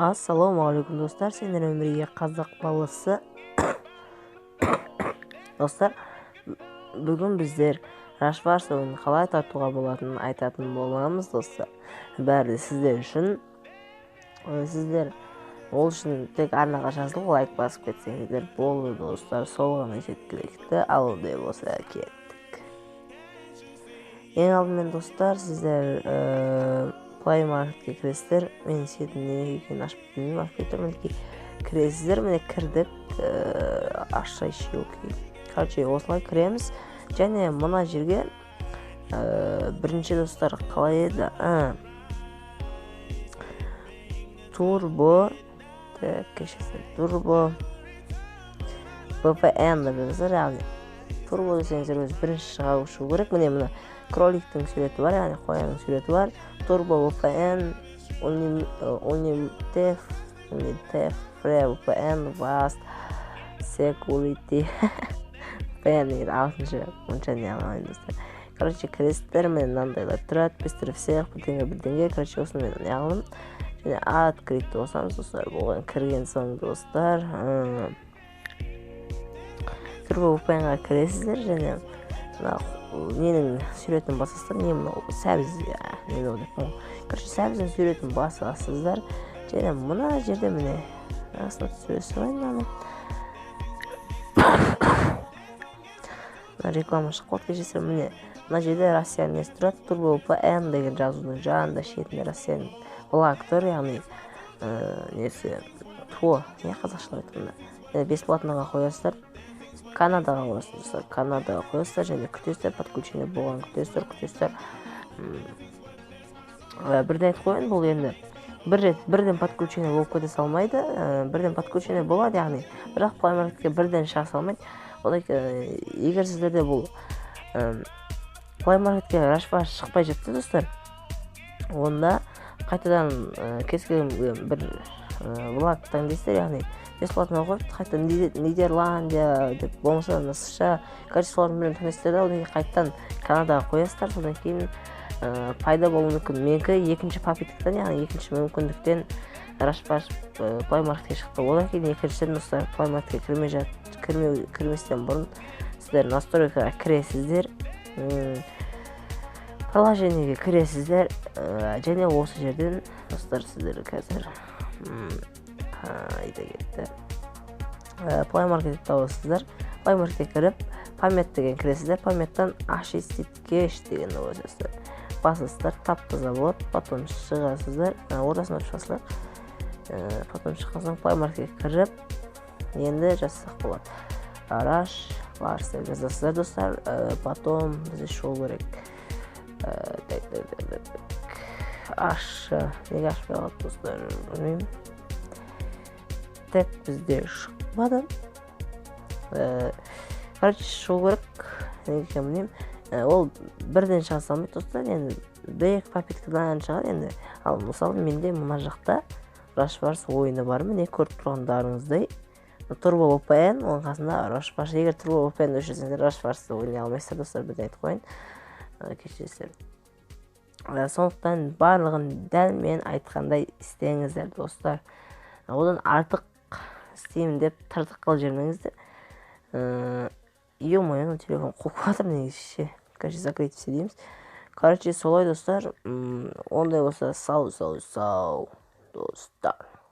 Ассалаумағалейкум достар, сендермен бірге қазақ баласы. Достар, бүгін біздер Рашварс ойынын қалай тартуға болатынын айтатын боламыз достар. Бәрі сіздер үшін. Сіздер ол үшін тек арнаға жазылып лайк басып кетсеңіздер болды достар. Сол ғана жеткілікті. Ал ондай болса кеттік. Ең алдымен достар, сіздер Play Market'ке кіресіздер. Мен сетін не екенін ашып білмеймін, ашып кетірмін. Кіресіздер, міне кірдік. Ашай шеукі. Короче, осылай кіреміз. Және мұна жерге бірінші достар қалай еді? Turbo VPN деп жазылыр, яғни Turbo десеңіздер өз бірінші шығу керек. Міне мұна кроликтің суреті бар, яғни қоянның суреті бар. Turbo VPN, Unitef, VPN, Vast, Security, VPN деген алтыншы мұншаны аламайын достар. Короче, кіресіздер, мен мынандайлар тұрады, бестер всех, бірдеңе. Короче, осыны мен яғылым. Және открытті болсамыз достар, болған кірген соң достар. Turbo VPN-ға кіресіздер, және ненің суретін басасыздар, не мұна сәбіз, нені ол деп. Короче, сәбіздің суретін басасыздар, және мұна жерде міне асына түсіресі ойын. Реклама шықпот кешесір, міне мұна жерде Россиян несі тұрады. Turbo VPN деген жазудың жанында шетінде Россиян благ тұр, яғни несі не қазақшылар айтқанда бесплатныға қоясыздар. Канадаға қоясыздар, Канадаға қоясыздар, және күтесіздер, подключение болған күтесіздер. Бірден айтып қойын, бұл енді бірден подключение болып кете салмайды, бірден подключение болады, яғни бірақ Play Market'ке бірден шыға салмайды. Егер сіздерде бұл Play Market'ке Rashfar шықпай жетті достар, онда қайтадан кескілген бір благ таңдайсыздар, яғни бесплатно қойып, қайта Нидерландия деп болмаса насыша качестволарын білін таңдайсыздар, одан кейін қайтадан Канадаға қоясыздар, содан кейін пайда болуы мүмкін. Менікі екінші попыттықтан, яғни екінші мүмкіндіктен Rashfar Play Market'ке шықты. Одан кейін екіншіден достар Play Market'ке кірместен бұрын сіздер настройкаға кіресіздер, приложениеге кіресіздер, және осы жерден достар сіздер қазір айда кетті. Play Market'ке табасыздар. Play Market'ке кіріп, памет деген кіресіздер. Паметтан ашиститке деген өсіздер. Басысыздар, тап-таза болады, потом шығасыздар, ортасына ұшасыздар. Потом шыққансан Play Market'ке кіріп, енді жазсақ болады. Rashfar деп жазасыздар достар. Потом бізде шоу керек. Неге ашпай қалды достар, білмеймін. Тек бізде шықпады. Короче, шоу керек. Неге білмеймін. Ол бірден шыға салмайды достар. Енді бір-екі попыткадан шығады енді. Ал мысалы менде мұна жақта Rashfar ойыны бар, міне көріп тұрғандарыңыздай. Turbo VPN, оның қасында Rashfar. Егер Turbo VPN өшірсеңіздер Rashfar ойнай алмайсыздар достар, бірден айтып қойын. Кешесіздер. Сондықтан барлығын дәл мен айтқандай істеңіздер достар. Одан артық істеймін деп тартық қыл жермеңіздер. Ё-моё, телефон қоқып жатыр негізше. Короче, закрыть все дейміз. Короче, солай достар. Ондай болса сау достар.